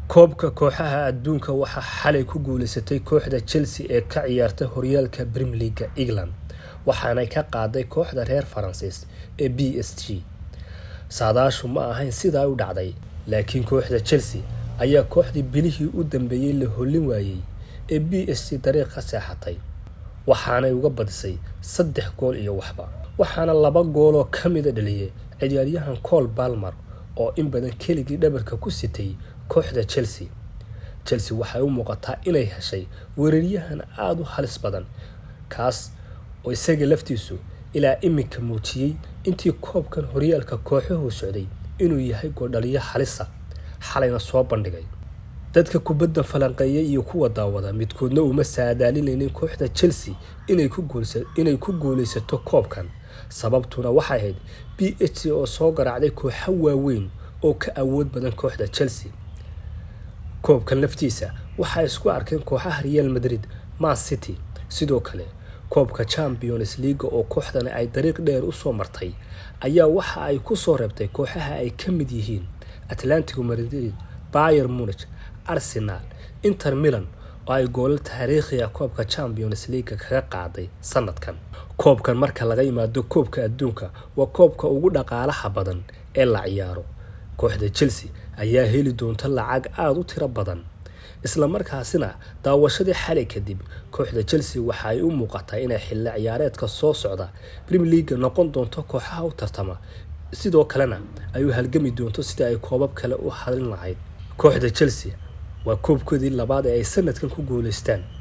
koobka kooxaha adduunka waxaa xalay ku guuleysatay kooxda Chelsea ee ka ciyaarta horyaalka Premier League England waxaana ka qaaday kooxda reer Faransiis ee PSG. saadaashu ma ahayn sidaa u dhacday, laakiin kooxda Chelsea ayaa kooxdii bilihii u dambeeyay la holin waayay ee PSG dariiqa seexatay, waxaanay uga badisay 3 gool iyo waxba. waxaana 2 gool oo kamid dhaliyay ciyaaryahan Cole Palmer oo in badan keligii dhabarka ku sitay kooxda Chelsea. Chelsea waxay u muuqataa inay heshay weeraryahan aad u halis badan, kaas oo isaga laftiisu ilaa imika muujiyay intii koobkan horyaalka kooxuhu socday inuu yahay gool-dhaliye halisa, xalayna soo bandhigay. dadka kubadda falanqeeya iyo kuwa daawada midkoodna uma saadaalinaynin kooxda Chelsea inay ku guuleysato koobkan, sababtuna waxay ahayd PSG oo soo garaacday kooxo waaweyn oo ka awood badan kooxda Chelsea. koobkan laftiisa waxay isku arkeen kooxaha Real Madrid, Man City, sidoo kale koobka Champions League oo kooxdana ay dariiq dheer u soo martay ayaa waxa ay ku soo reebtay kooxaha ay ka mid yihiin Atletico Madrid, Bayern Munich, Arsenal, Inter Milan oo ay gool taariikhi ah koobka Champions League kaga qaaday sanadkan. koobkan marka laga yimaado koobka adduunka waa koobka ugu dhaqaalaha badan ee la ciyaaro. kooxda Chelsea ayaa heli doonta lacag aad u tiro badan, isla markaasina daawashadii xalay kadib kooxda Chelsea waxa ay u muuqataa inay xilli ciyaareedka soo socda Premier League noqon doonto kooxaha u tartama, sidoo kalena ay u halgami doonto sida ay koobab kale u hadlin lahayd. kooxda Chelsea waa koobkoodii labaad ee ay sanadkan ku guuleystaan.